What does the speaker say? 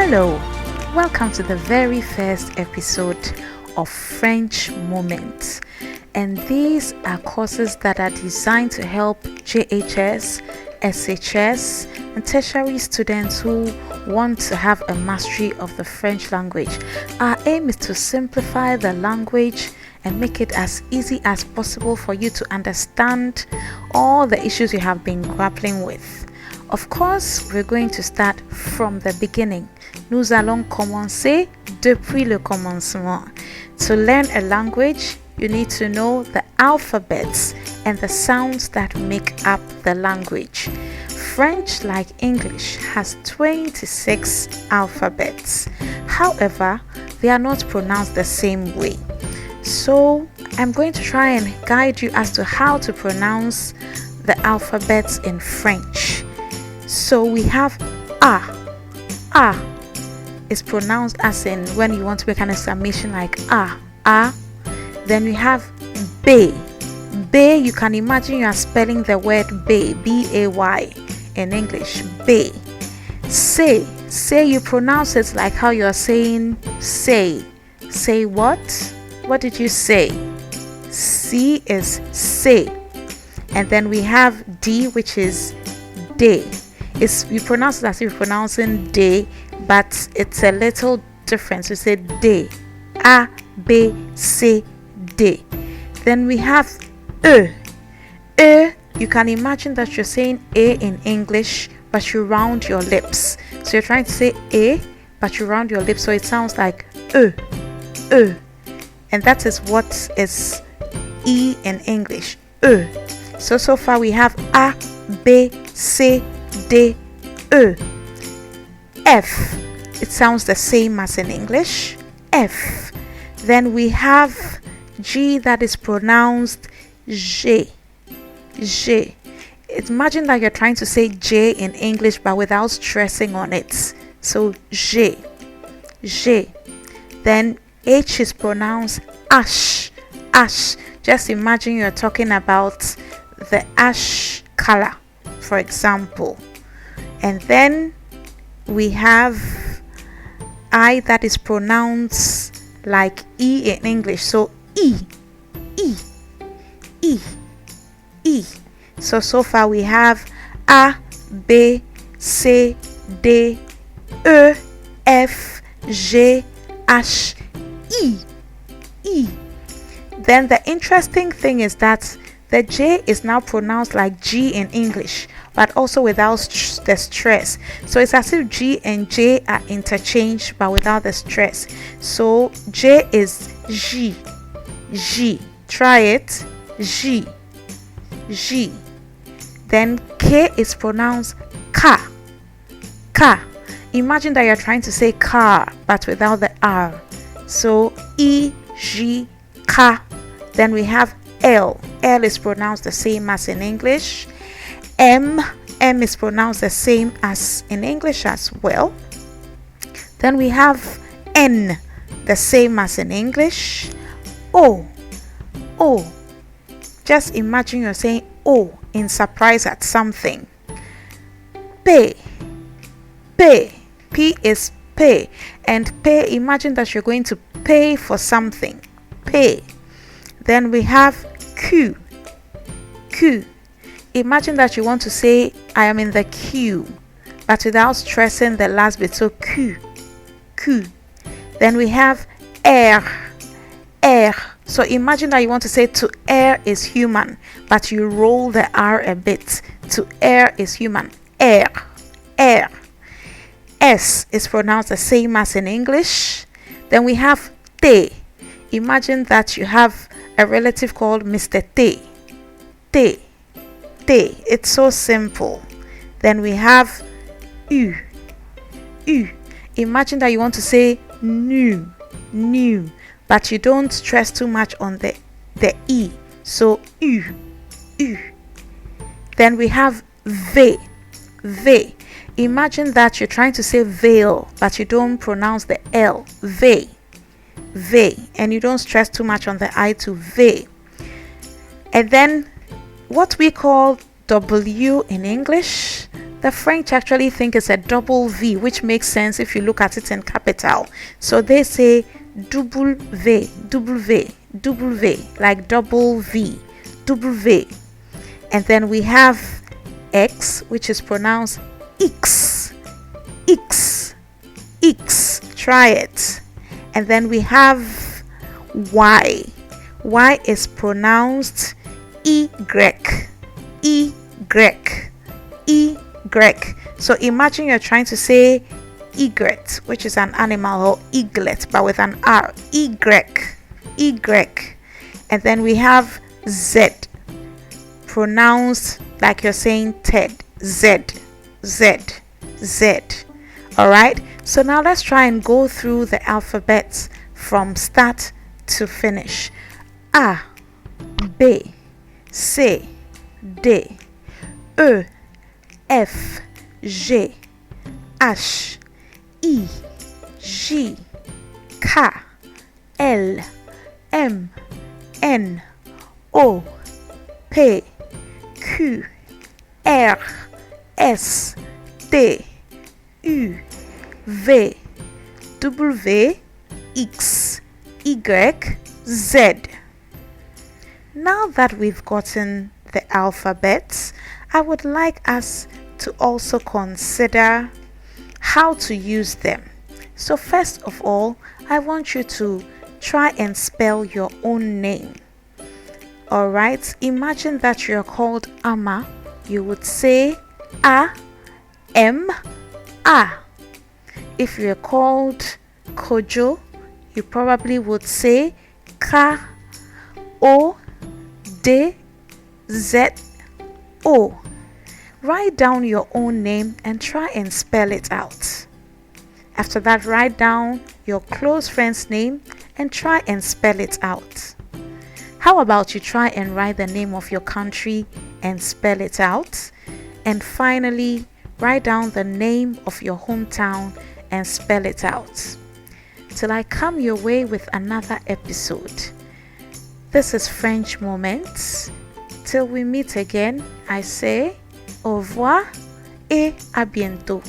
Hello, welcome to the very first episode of French Moments. And these are courses that are designed to help JHS, SHS, and tertiary students who want to have a mastery of the French language. Our aim is to simplify the language and make it as easy as possible for you to understand all the issues you have been grappling with. Of course, we're going to start from the beginning. Nous allons commencer depuis le commencement. To learn a language, you need to know the alphabets and the sounds that make up the language. French, like English, has 26 alphabets. However, they are not pronounced the same way. So, I'm going to try and guide you as to how to pronounce the alphabets in French. So we have A. A is pronounced as in when you want to make an exclamation like A. A. Then we have B. B, you can imagine you are spelling the word bay, B-A-Y in English. Bay. Say. Say, you pronounce it like how you are saying say. Say what? What did you say? C is say. And then we have D, which is day. We pronounce it as if we're pronouncing day, but it's a little different. We say day. A, B, C, D. Then we have E. E, you can imagine that you're saying A in English, but you round your lips. So you're trying to say A, but you round your lips, so it sounds like E. E. And that is what is E in English. E. So far we have A, B, C, D, E. F, it sounds the same as in English. F. Then we have G, that is pronounced J. J. Imagine that you're trying to say J in English but without stressing on it. So J. J. Then H is pronounced ash. Ash. Just imagine you're talking about the ash color, for example. And then we have I, that is pronounced like E in English. So E. E. E. E. So far we have A, B, C, D, E, F, G, H, E. E. Then the interesting thing is that the J is now pronounced like G in English, but also without the stress. So it's as if G and J are interchanged, but without the stress. So J is G. G. Try it. G. G. Then K is pronounced Ka. Ka. Imagine that you're trying to say car, but without the R. So E, G, Ka. Then we have L. L is pronounced the same as in English. M. M is pronounced the same as in English as well. Then we have N, the same as in English. O. O. Just imagine you're saying O in surprise at something. Pay. Pay. P is pay. And pay, imagine that you're going to pay for something. Pay. Then we have Q. Q. Imagine that you want to say I am in the queue, but without stressing the last bit. So Q. Q. Then we have R. R. So imagine that you want to say to err is human, but you roll the R a bit. To err is human. R. R. S is pronounced the same as in English. Then we have T. Imagine that you have a relative called Mr. T. T. T. It's so simple. Then we have U. U. Imagine that you want to say new. New. But you don't stress too much on the E. So U. U. Then we have V. V. Imagine that you're trying to say veil, but you don't pronounce the L. V. V. And you don't stress too much on the I to V. And then what we call W in English, The French actually think it's a double V, which makes sense if you look at it in capital. So they say W, W, W, like double V, W. And then we have X, which is pronounced X, X, X. Try it. And then we have Y. Y is pronounced igrek, igrek, igrek. So imagine you're trying to say egret, which is an animal, or eaglet, but with an R. Igrek, igrek. And then we have Z, pronounced like you're saying Ted. Z, Z, Z. All right. So now let's try and go through the alphabets from start to finish. A, B, C, D, E, F, G, H, I, J, K, L, M, N, O, P, Q, R, S, T, U, V, W, X, Y, Z. Now that we've gotten the alphabets, I would like us to also consider how to use them. So first of all, I want you to try and spell your own name. All right, imagine that you're called Ama. You would say A, M, A. If you're called Kojo, you probably would say K, O, D, Z, O. Write down your own name and try and spell it out. After that, write down your close friend's name and try and spell it out. How about you try and write the name of your country and spell it out? And finally, write down the name of your hometown and spell it out. Till I come your way with another episode. This is French Moments. Till we meet again, I say au revoir et à bientôt.